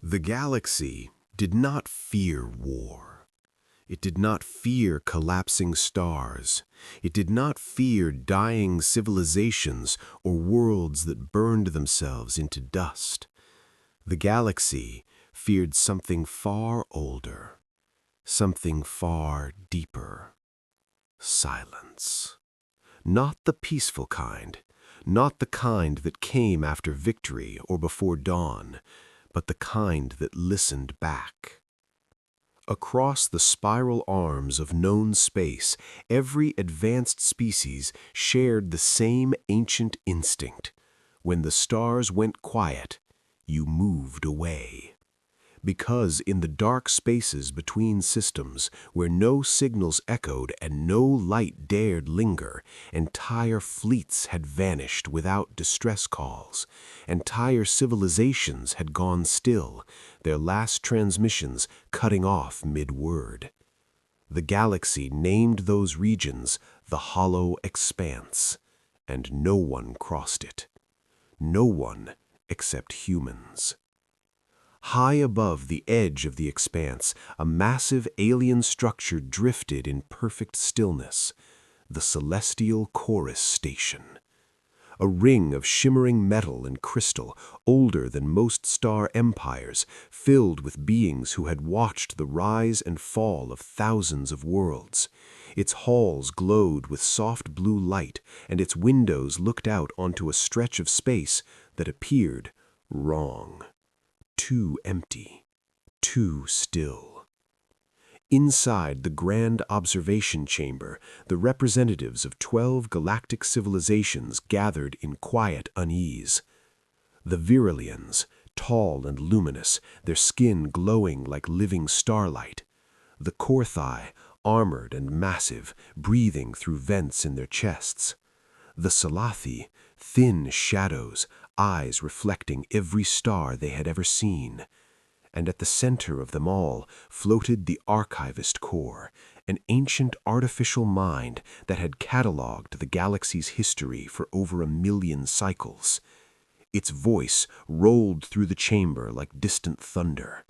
The galaxy did not fear war. It did not fear collapsing stars. It did not fear dying civilizations or worlds that burned themselves into dust. The galaxy feared something far older, something far deeper. Silence. Not the peaceful kind, not the kind that came after victory or before dawn, but the kind that listened back. Across the spiral arms of known space, every advanced species shared the same ancient instinct. When the stars went quiet, you moved away. Because in the dark spaces between systems, where no signals echoed and no light dared linger, entire fleets had vanished without distress calls. Entire civilizations had gone still, their last transmissions cutting off mid-word. The galaxy named those regions the Hollow Expanse, and no one crossed it. No one except humans. High above the edge of the expanse, a massive alien structure drifted in perfect stillness, the Celestial Chorus Station. A ring of shimmering metal and crystal, older than most star empires, filled with beings who had watched the rise and fall of thousands of worlds. Its halls glowed with soft blue light, and its windows looked out onto a stretch of space that appeared wrong. Too empty, too still. Inside the grand observation chamber, the representatives of 12 galactic civilizations gathered in quiet unease. The Virilians, tall and luminous, their skin glowing like living starlight. The Korthai, armored and massive, breathing through vents in their chests. The Salathi, thin shadows, eyes reflecting every star they had ever seen. And at the center of them all floated the archivist core, an ancient artificial mind that had cataloged the galaxy's history for over 1,000,000 cycles. Its voice rolled through the chamber like distant thunder.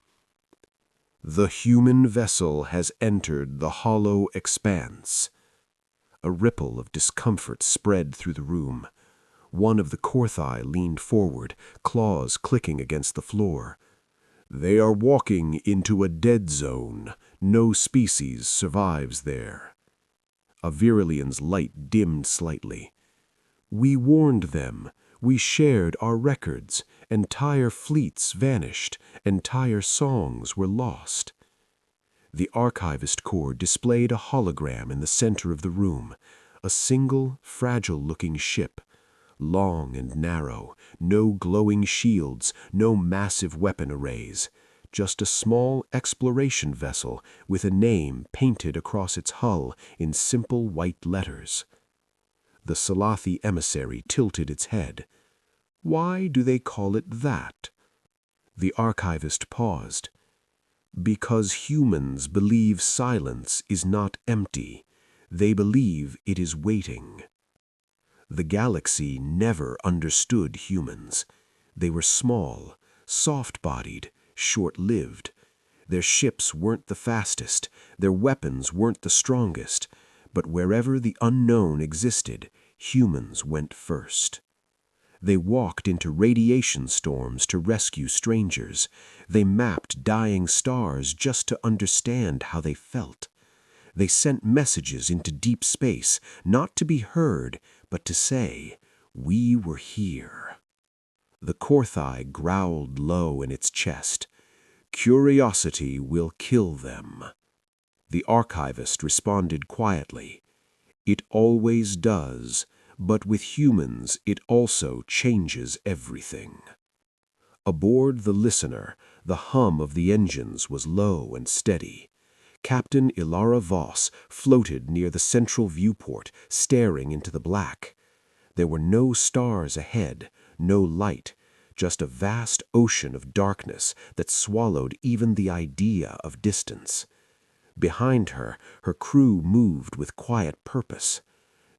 The human vessel has entered the Hollow Expanse. A ripple of discomfort spread through the room. One of the Korthai leaned forward, claws clicking against the floor. They are walking into a dead zone. No species survives there. A Virilian's light dimmed slightly. We warned them. We shared our records. Entire fleets vanished. Entire songs were lost. The archivist core displayed a hologram in the center of the room. A single, fragile-looking ship. Long and narrow, no glowing shields, no massive weapon arrays. Just a small exploration vessel with a name painted across its hull in simple white letters. The Salathi emissary tilted its head. Why do they call it that? The archivist paused. Because humans believe silence is not empty. They believe it is waiting. The galaxy never understood humans. They were small, soft-bodied, short-lived. Their ships weren't the fastest, their weapons weren't the strongest, but wherever the unknown existed, humans went first. They walked into radiation storms to rescue strangers. They mapped dying stars just to understand how they felt. They sent messages into deep space, not to be heard, but to say, we were here. The Korthai growled low in its chest. Curiosity will kill them. The archivist responded quietly. It always does, but with humans it also changes everything. Aboard the listener, the hum of the engines was low and steady. Captain Ilara Voss floated near the central viewport, staring into the black. There were no stars ahead, no light, just a vast ocean of darkness that swallowed even the idea of distance. Behind her, her crew moved with quiet purpose.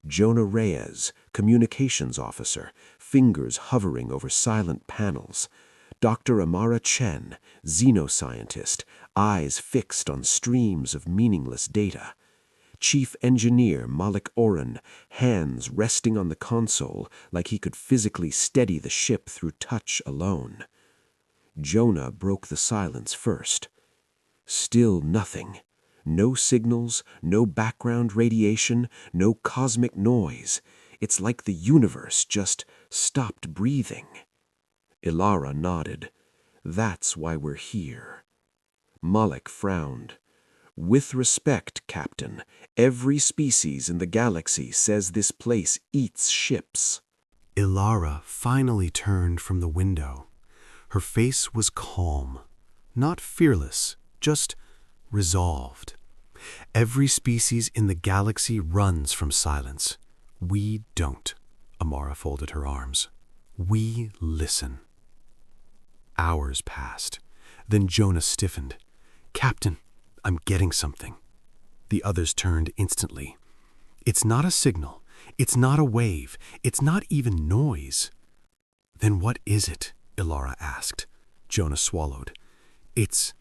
Jonah Reyes, communications officer, fingers hovering over silent panels. Dr. Amara Chen, xenoscientist, eyes fixed on streams of meaningless data. Chief Engineer Malik Oren, hands resting on the console like he could physically steady the ship through touch alone. Jonah broke the silence first. Still nothing. No signals, no background radiation, no cosmic noise. It's like the universe just stopped breathing. Ilara nodded. That's why we're here. Malik frowned. With respect, Captain, every species in the galaxy says this place eats ships. Ilara finally turned from the window. Her face was calm, not fearless, just resolved. Every species in the galaxy runs from silence. We don't. Amara folded her arms. We listen. Hours passed. Then Jonah stiffened. Captain, I'm getting something. The others turned instantly. It's not a signal. It's not a wave. It's not even noise. Then what is it? Ilara asked. Jonah swallowed. It's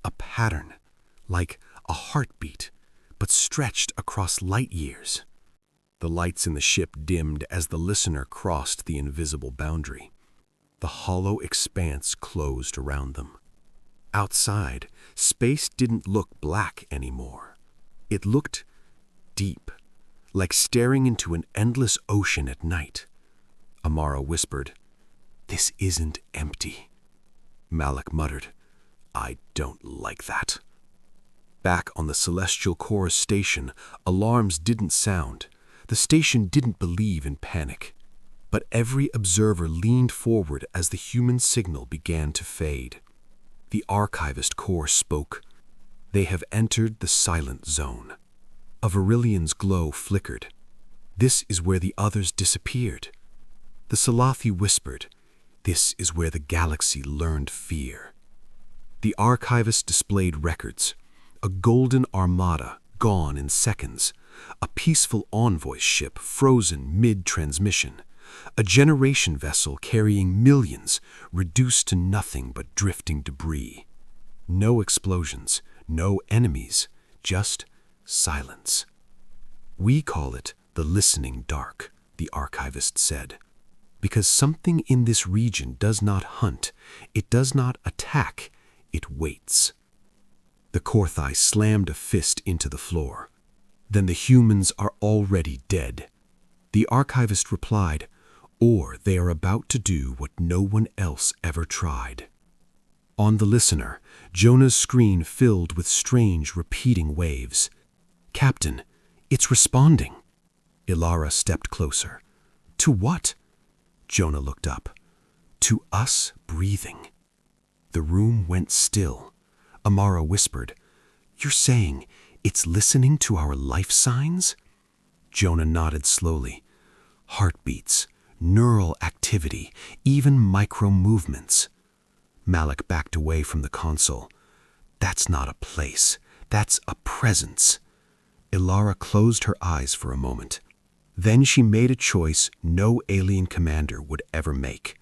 a pattern, like a heartbeat, but stretched across light years. The lights in the ship dimmed as the listener crossed the invisible boundary. The hollow expanse closed around them. Outside, space didn't look black anymore. It looked deep, like staring into an endless ocean at night. Amara whispered, "This isn't empty." Malik muttered, "I don't like that." Back on the Celestial Chorus station, alarms didn't sound. The station didn't believe in panic. But every observer leaned forward as the human signal began to fade. The Archivist Corps spoke. They have entered the silent zone. A Virillian's glow flickered. This is where the others disappeared. The Salathi whispered, "This is where the galaxy learned fear." The Archivist displayed records. A golden armada gone in seconds. A peaceful envoy ship frozen mid-transmission. A generation vessel carrying millions reduced to nothing but drifting debris. No explosions, no enemies, just silence. "We call it the listening dark," the Archivist said, "because something in this region does not hunt, it does not attack, it waits." The Korthai slammed a fist into the floor. "Then the humans are already dead." The Archivist replied, "Or they are about to do what no one else ever tried." On the listener, Jonah's screen filled with strange repeating waves. "Captain, it's responding." Ilara stepped closer. "To what?" Jonah looked up. "To us breathing." The room went still. Amara whispered, "You're saying it's listening to our life signs?" Jonah nodded slowly. "Heartbeats, neural activity, even micro-movements." Malik backed away from the console. "That's not a place. That's a presence." Ilara closed her eyes for a moment. Then she made a choice no alien commander would ever make.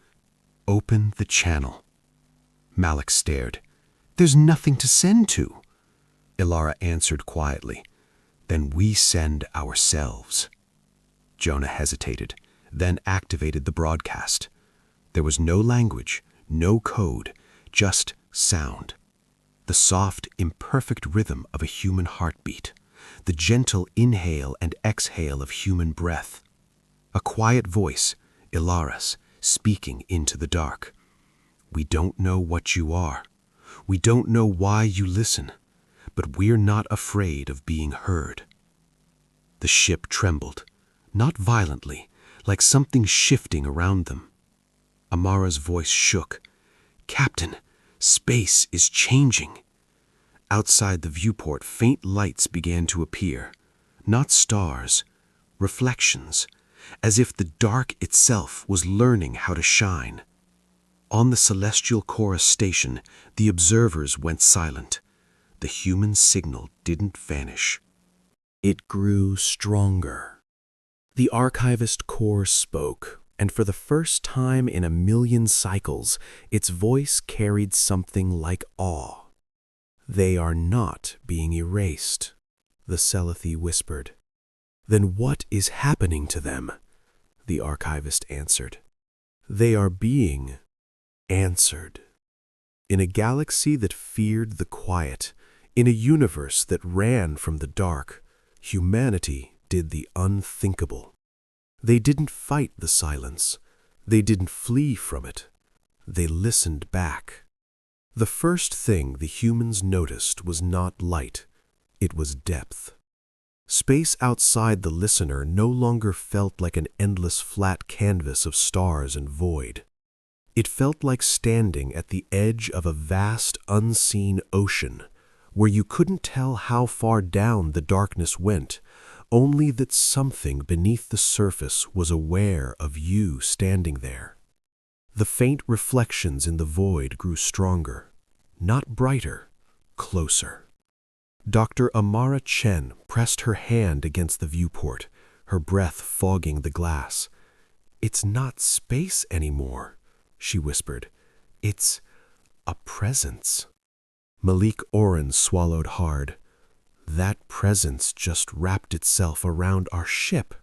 "Open the channel." Malik stared. "There's nothing to send to." Ilara answered quietly, "Then we send ourselves." Jonah hesitated, then activated the broadcast. There was no language, no code, just sound. The soft, imperfect rhythm of a human heartbeat, the gentle inhale and exhale of human breath. A quiet voice, Ilara's, speaking into the dark. "We don't know what you are. We don't know why you listen, but we're not afraid of being heard." The ship trembled, not violently, like something shifting around them. Amara's voice shook. "Captain, space is changing." Outside the viewport, faint lights began to appear. Not stars, reflections, as if the dark itself was learning how to shine. On the Celestial Chorus station, the observers went silent. The human signal didn't vanish. It grew stronger. The Archivist Corps spoke, And for the first time in a million cycles, its voice carried something like awe. "They are not being erased," the Selethi whispered. "Then what is happening to them?" the archivist answered. "They are being answered." In a galaxy that feared the quiet, in a universe that ran from the dark, humanity did the unthinkable. They didn't fight the silence. They didn't flee from it. They listened back. The first thing the humans noticed was not light. It was depth. Space outside the listener no longer felt like an endless flat canvas of stars and void. It felt like standing at the edge of a vast, unseen ocean, where you couldn't tell how far down the darkness went, only that something beneath the surface was aware of you standing there. The faint reflections in the void grew stronger, not brighter, closer. Dr. Amara Chen pressed her hand against the viewport, her breath fogging the glass. "It's not space anymore," she whispered. "It's a presence." Malik Oren swallowed hard. That presence just wrapped itself around our ship.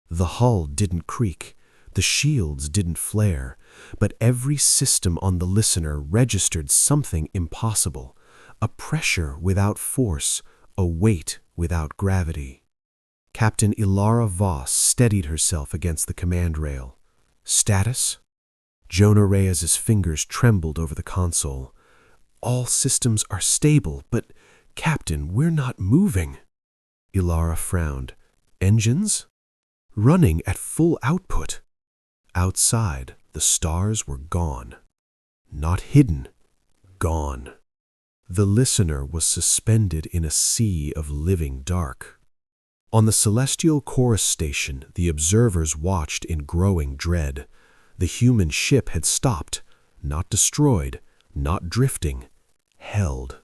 The hull didn't creak, the shields didn't flare, but every system on the listener registered something impossible, a pressure without force, a weight without gravity. Captain Ilara Voss steadied herself against the command rail. "Status?" Jonah Reyes's fingers trembled over the console. "All systems are stable, but, Captain, we're not moving." Ilara frowned. "Engines?" "Running at full output." Outside, the stars were gone. Not hidden, gone. The listener was suspended in a sea of living dark. On the celestial chorus station, the observers watched in growing dread. The human ship had stopped, not destroyed, not drifting, held.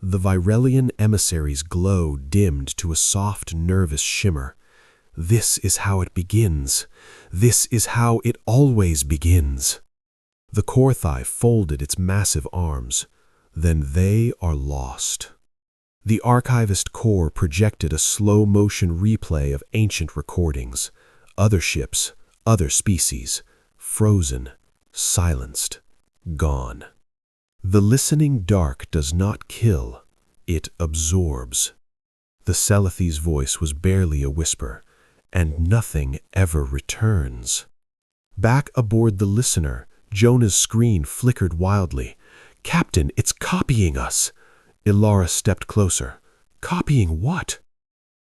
The Virelian emissary's glow dimmed to a soft, nervous shimmer. "This is how it begins. This is how it always begins." The Korthai folded its massive arms. "Then they are lost." The archivist core projected a slow-motion replay of ancient recordings. Other ships, other species, frozen, silenced, gone. The listening dark does not kill, it absorbs. The Selethi's voice was barely a whisper, and nothing ever returns. Back aboard the listener, Jonah's screen flickered wildly. "Captain, it's copying us." Ilara stepped closer. "Copying what?"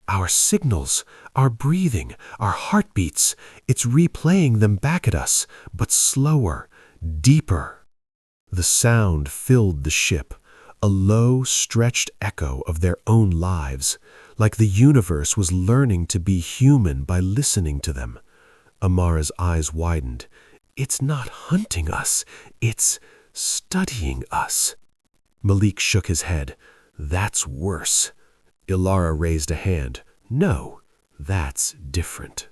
"Our signals, our breathing, our heartbeats. It's replaying them back at us, but slower, deeper." The sound filled the ship, a low, stretched echo of their own lives, like the universe was learning to be human by listening to them. Amara's eyes widened. "It's not hunting us, it's studying us." Malik shook his head. "That's worse." Ilara raised a hand. "No, that's different."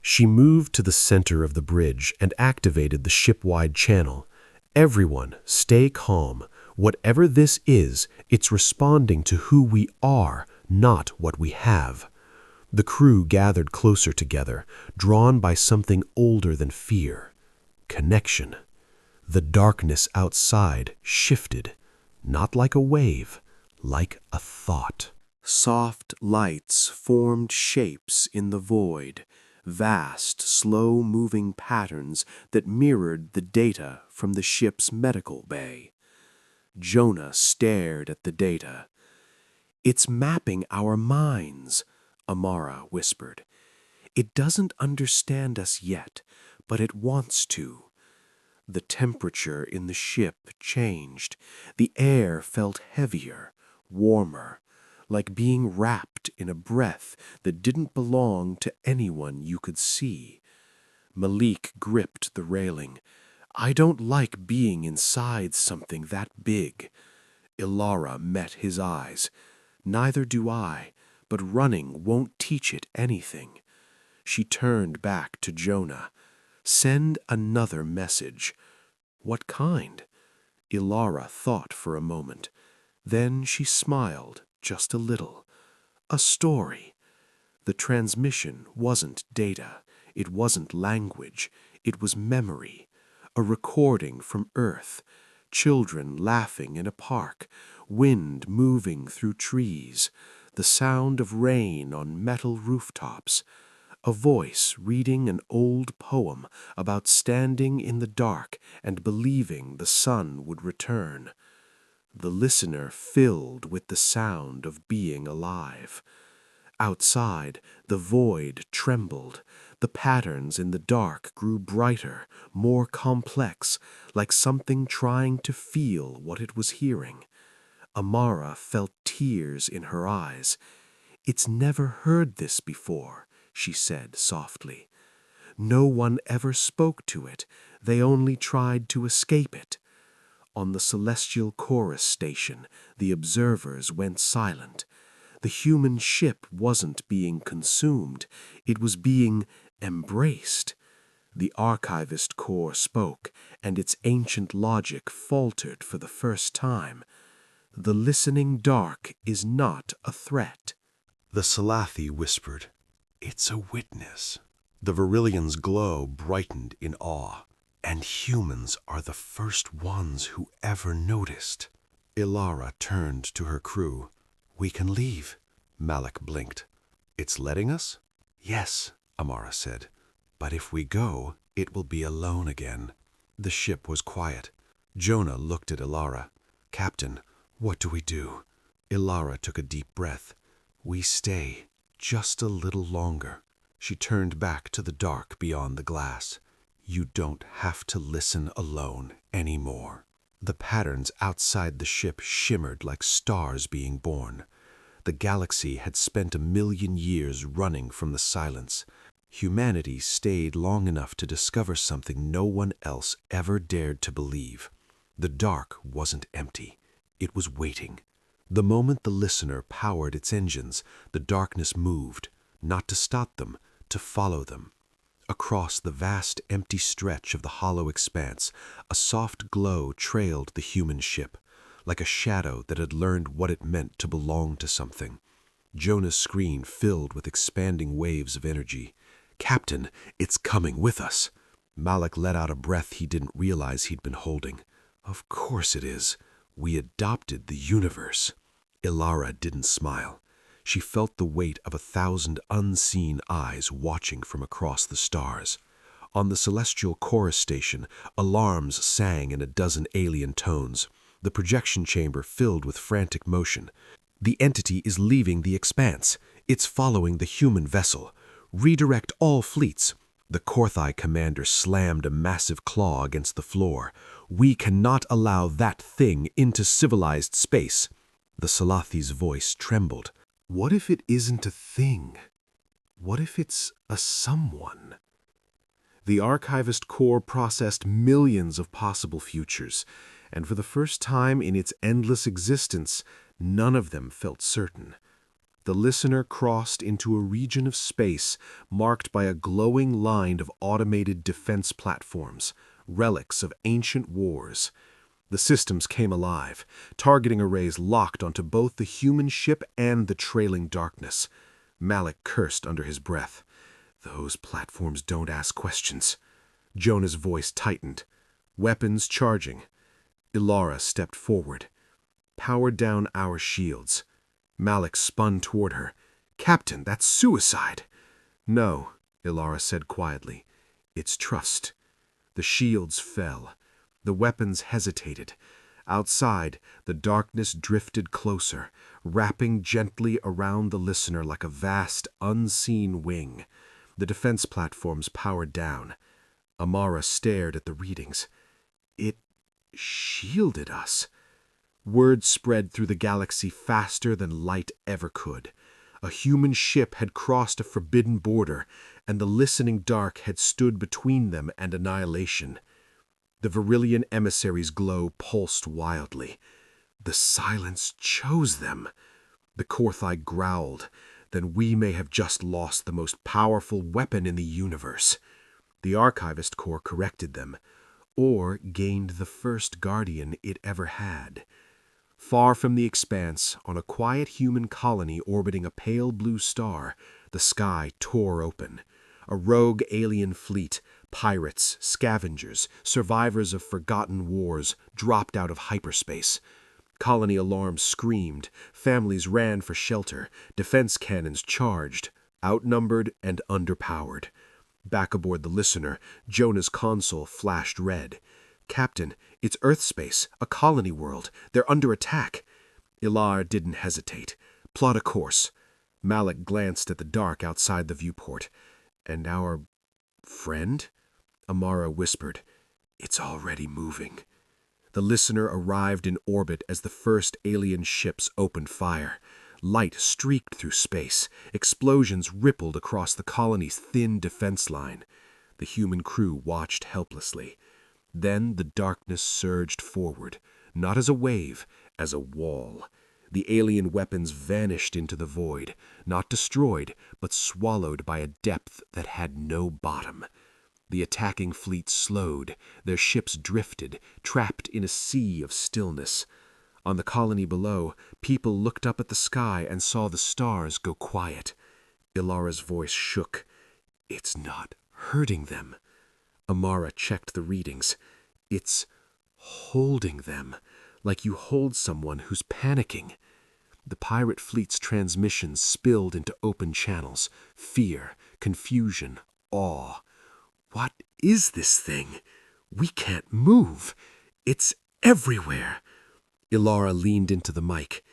She moved to the center of the bridge and activated the ship-wide channel. "Everyone, stay calm. Whatever this is, it's responding to who we are, not what we have." The crew gathered closer together, drawn by something older than fear. Connection. The darkness outside shifted, not like a wave, like a thought. Soft lights formed shapes in the void, vast, slow-moving patterns that mirrored the data from the ship's medical bay. Jonah stared at the data. "It's mapping our minds," Amara whispered. "It doesn't understand us yet, but it wants to." The temperature in the ship changed. The air felt heavier, warmer, like being wrapped in a breath that didn't belong to anyone you could see. Malik gripped the railing. "I don't like being inside something that big." Ilara met his eyes. "Neither do I, but running won't teach it anything." She turned back to Jonah. Send another message. What kind? Ilara thought for a moment. Then she smiled, just a little. A story. The transmission wasn't data. It wasn't language. It was memory. A recording from Earth. Children laughing in a park. Wind moving through trees. The sound of rain on metal rooftops. A voice reading an old poem about standing in the dark and believing the sun would return. The listener filled with the sound of being alive. Outside, the void trembled. The patterns in the dark grew brighter, more complex, like something trying to feel what it was hearing. Amara felt tears in her eyes. "It's never heard this before," she said softly. "No one ever spoke to it. They only tried to escape it." On the celestial chorus station, the observers went silent. The human ship wasn't being consumed. It was being embraced. The archivist corps spoke, and its ancient logic faltered for the first time. The listening dark is not a threat. The Salathi whispered, "It's a witness." The Virillian's glow brightened in awe. "And humans are the first ones who ever noticed." Ilara turned to her crew. "We can leave." Malik blinked. "It's letting us?" "Yes," Amara said. "But if we go, it will be alone again." The ship was quiet. Jonah looked at Ilara. "Captain, what do we do?" Ilara took a deep breath. "We stay just a little longer." She turned back to the dark beyond the glass. "You don't have to listen alone anymore." The patterns outside the ship shimmered like stars being born. The galaxy had spent 1,000,000 years running from the silence. Humanity stayed long enough to discover something no one else ever dared to believe. The dark wasn't empty. It was waiting. The moment the listener powered its engines, the darkness moved, not to stop them, to follow them. Across the vast empty stretch of the hollow expanse, a soft glow trailed the human ship, like a shadow that had learned what it meant to belong to something. Jonah's screen filled with expanding waves of energy. "Captain, it's coming with us." Malik let out a breath he didn't realize he'd been holding. "Of course it is. We adopted the universe." Ilara didn't smile. She felt the weight of 1,000 unseen eyes watching from across the stars. On the celestial chorus station, alarms sang in a dozen alien tones. The projection chamber filled with frantic motion. "The entity is leaving the expanse. It's following the human vessel. Redirect all fleets." The Korthai commander slammed a massive claw against the floor. "We cannot allow that thing into civilized space." The Salathi's voice trembled. "What if it isn't a thing? What if it's a someone?" The archivist corps processed millions of possible futures, and for the first time in its endless existence, none of them felt certain. The listener crossed into a region of space marked by a glowing line of automated defense platforms, relics of ancient wars. The systems came alive, targeting arrays locked onto both the human ship and the trailing darkness. Malik cursed under his breath. "Those platforms don't ask questions." Jonah's voice tightened. "Weapons charging." Ilara stepped forward. "Power down our shields." Malik spun toward her. "Captain, that's suicide." "No," Ilara said quietly. "It's trust." The shields fell. The weapons hesitated. Outside, the darkness drifted closer, wrapping gently around the listener like a vast, unseen wing. The defense platforms powered down. Amara stared at the readings. "It shielded us." Word spread through the galaxy faster than light ever could. A human ship had crossed a forbidden border, and the listening dark had stood between them and annihilation. The Virillian emissary's glow pulsed wildly. "The silence chose them." The Korthai growled. "Then we may have just lost the most powerful weapon in the universe." The Archivist Corps corrected them, or gained the first guardian it ever had. Far from the expanse, on a quiet human colony orbiting a pale blue star, the sky tore open. A rogue alien fleet, pirates, scavengers, survivors of forgotten wars, dropped out of hyperspace. Colony alarms screamed, families ran for shelter, defense cannons charged, outnumbered and underpowered. Back aboard the listener, Jonah's console flashed red. "Captain, it's Earth space, a colony world. They're under attack." Ilar didn't hesitate. "Plot a course." Malik glanced at the dark outside the viewport. "And our friend?" Amara whispered. "It's already moving." The listener arrived in orbit as the first alien ships opened fire. Light streaked through space. Explosions rippled across the colony's thin defense line. The human crew watched helplessly. Then the darkness surged forward, not as a wave, as a wall. The alien weapons vanished into the void, not destroyed, but swallowed by a depth that had no bottom. The attacking fleet slowed, their ships drifted, trapped in a sea of stillness. On the colony below, people looked up at the sky and saw the stars go quiet. Ilara's voice shook. "It's not hurting them." Amara checked the readings. "It's holding them, like you hold someone who's panicking." The pirate fleet's transmissions spilled into open channels. Fear, confusion, awe. "What is this thing? We can't move. It's everywhere." Ilara leaned into the mic.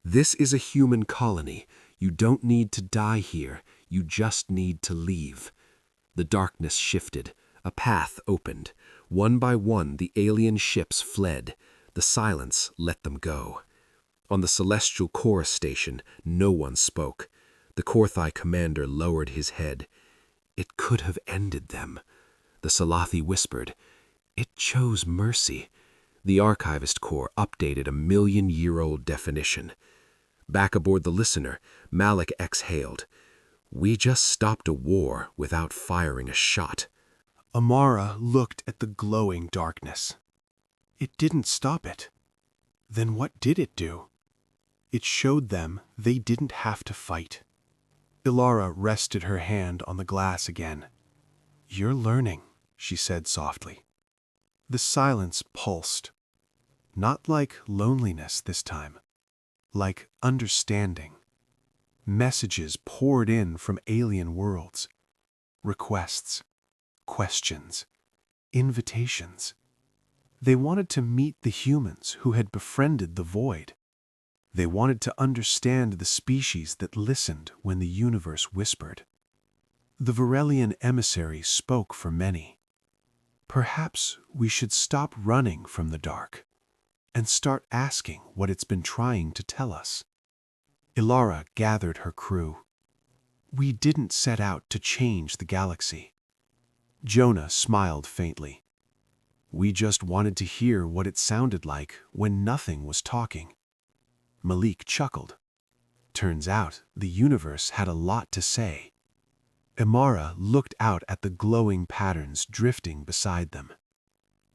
"This is a human colony. You don't need to die here. You just need to leave." The darkness shifted. A path opened. One by one, the alien ships fled. The silence let them go. On the Celestial Chorus Station, no one spoke. The Korthai commander lowered his head. "It could have ended them." The Salathi whispered. "It chose mercy." The Archivist Corps updated a million-year-old definition. Back aboard the listener, Malik exhaled. "We just stopped a war without firing a shot." Amara looked at the glowing darkness. It didn't stop it. Then what did it do? It showed them they didn't have to fight. Ilara rested her hand on the glass again. "You're learning," she said softly. The silence pulsed. Not like loneliness this time. Like understanding. Messages poured in from alien worlds. Requests. Questions. Invitations. They wanted to meet the humans who had befriended the void. They wanted to understand the species that listened when the universe whispered. The Varelian emissary spoke for many. Perhaps we should stop running from the dark and start asking what it's been trying to tell us. Ilara gathered her crew. "We didn't set out to change the galaxy." Jonah smiled faintly. "We just wanted to hear what it sounded like when nothing was talking." Malik chuckled. Turns out the universe had a lot to say. Amara looked out at the glowing patterns drifting beside them.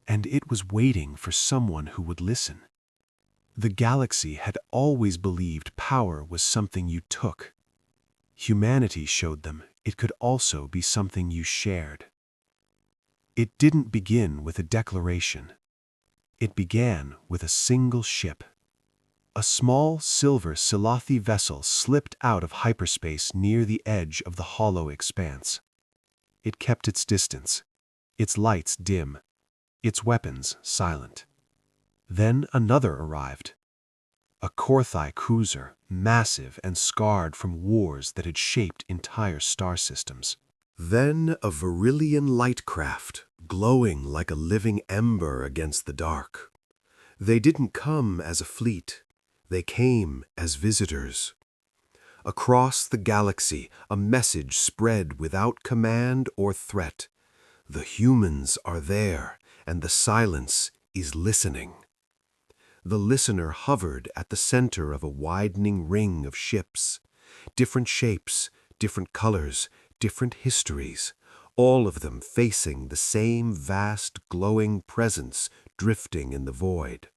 And it was waiting for someone who would listen. The galaxy had always believed power was something you took. Humanity showed them it could also be something you shared. It didn't begin with a declaration. It began with a single ship. A small silver Salathi vessel slipped out of hyperspace near the edge of the hollow expanse. It kept its distance, its lights dim, its weapons silent. Then another arrived. A Korthai cruiser, massive and scarred from wars that had shaped entire star systems. Then a Varelian light craft, glowing like a living ember against the dark. They didn't come as a fleet. They came as visitors. Across the galaxy, a message spread without command or threat. The humans are there, and the silence is listening. The listener hovered at the center of a widening ring of ships. Different shapes, different colors, different histories, all of them facing the same vast, glowing presence drifting in the void.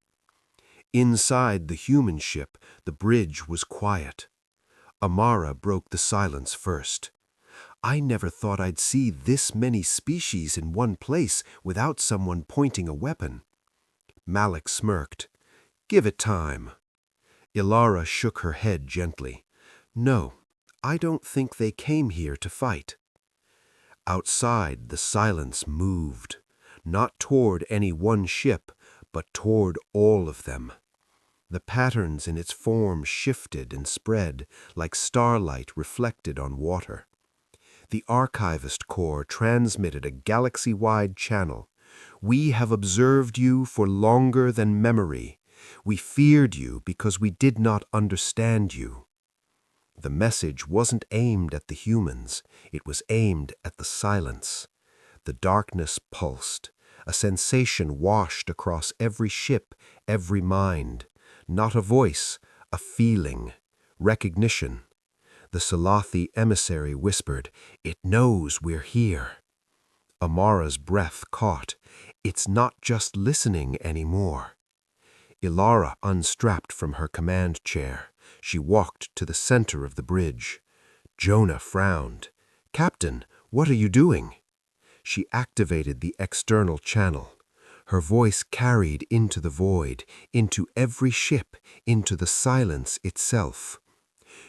Inside the human ship, the bridge was quiet. Amara broke the silence first. "I never thought I'd see this many species in one place without someone pointing a weapon." Malik smirked. "Give it time." Ilara shook her head gently. "No, I don't think they came here to fight." Outside, the silence moved, not toward any one ship, but toward all of them. The patterns in its form shifted and spread like starlight reflected on water. The Archivist Corps transmitted a galaxy-wide channel. "We have observed you for longer than memory. We feared you because we did not understand you." The message wasn't aimed at the humans. It was aimed at the silence. The darkness pulsed. A sensation washed across every ship, every mind. Not a voice, a feeling, recognition. The Salathi emissary whispered, "It knows we're here." Amara's breath caught. It's not just listening anymore. Ilara unstrapped from her command chair. She walked to the center of the bridge. Jonah frowned. "Captain, what are you doing?" She activated the external channel. Her voice carried into the void, into every ship, into the silence itself.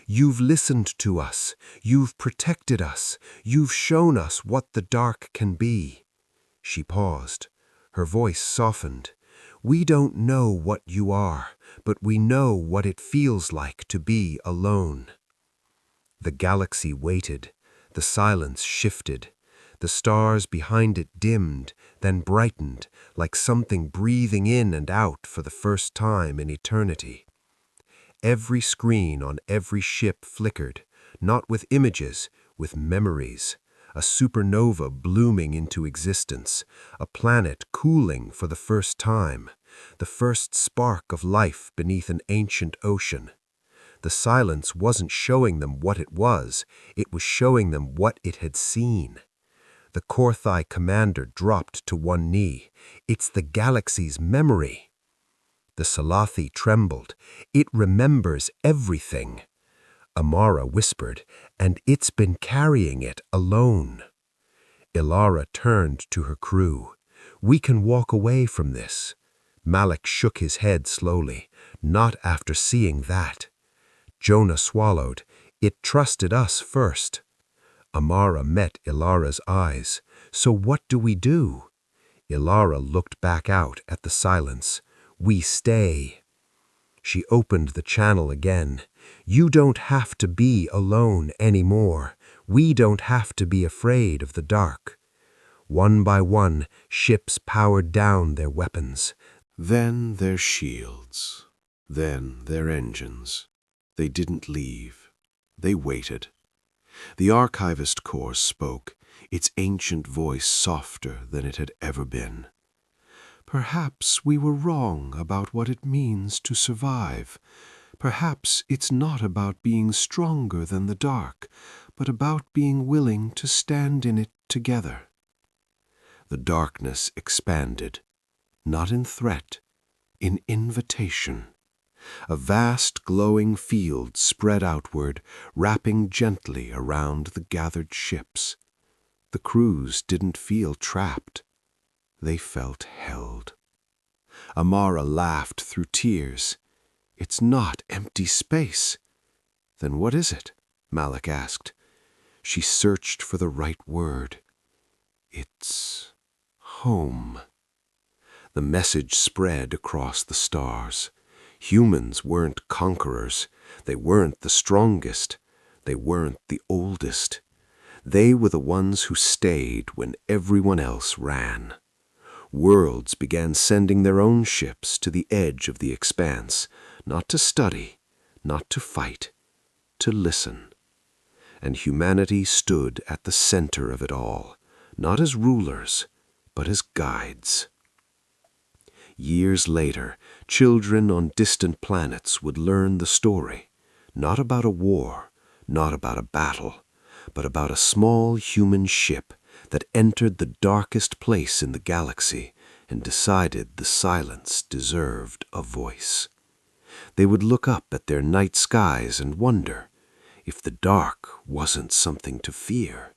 "You've listened to us. You've protected us. You've shown us what the dark can be." She paused. Her voice softened. "We don't know what you are, but we know what it feels like to be alone." The galaxy waited. The silence shifted. The stars behind it dimmed, then brightened, like something breathing in and out for the first time in eternity. Every screen on every ship flickered, not with images, with memories. A supernova blooming into existence, a planet cooling for the first time, the first spark of life beneath an ancient ocean. The silence wasn't showing them what it was showing them what it had seen. The Korthai commander dropped to one knee. "It's the galaxy's memory." The Salathi trembled. "It remembers everything." Amara whispered, "And it's been carrying it alone." Ilara turned to her crew. "We can walk away from this." Malik shook his head slowly. "Not after seeing that." Jonah swallowed. "It trusted us first." Amara met Ilara's eyes. "So what do we do?" Ilara looked back out at the silence. "We stay." She opened the channel again. "You don't have to be alone anymore. We don't have to be afraid of the dark." One by one, ships powered down their weapons. Then their shields. Then their engines. They didn't leave. They waited. The Archivist Corps spoke, its ancient voice softer than it had ever been. "Perhaps we were wrong about what it means to survive. Perhaps it's not about being stronger than the dark, but about being willing to stand in it together." The darkness expanded, not in threat, in invitation. A vast glowing field spread outward, wrapping gently around the gathered ships. The crews didn't feel trapped. They felt held. Amara laughed through tears. "It's not empty space." "Then what is it?" Malik asked. She searched for the right word. "It's home." The message spread across the stars. Humans weren't conquerors. They weren't the strongest. They weren't the oldest. They were the ones who stayed when everyone else ran. Worlds began sending their own ships to the edge of the expanse, not to study, not to fight, to listen. And humanity stood at the center of it all, not as rulers, but as guides. Years later, children on distant planets would learn the story, not about a war, not about a battle, but about a small human ship that entered the darkest place in the galaxy and decided the silence deserved a voice. They would look up at their night skies and wonder if the dark wasn't something to fear,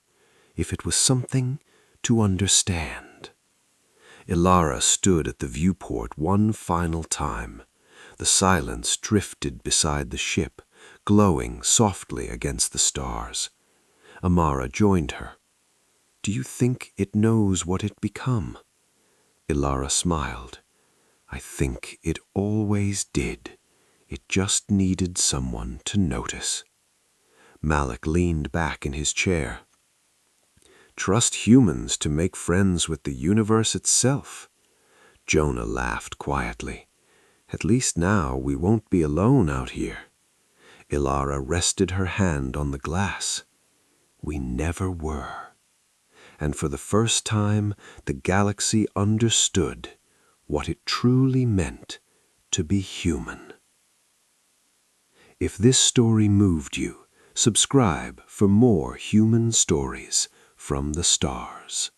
if it was something to understand. Ilara stood at the viewport one final time. The silence drifted beside the ship, glowing softly against the stars. Amara joined her. "Do you think it knows what it become?" Ilara smiled. "I think it always did. It just needed someone to notice." Malik leaned back in his chair. "Trust humans to make friends with the universe itself." Jonah laughed quietly. "At least now we won't be alone out here." Ilara rested her hand on the glass. "We never were." And for the first time, the galaxy understood what it truly meant to be human. If this story moved you, subscribe for more human stories from the stars.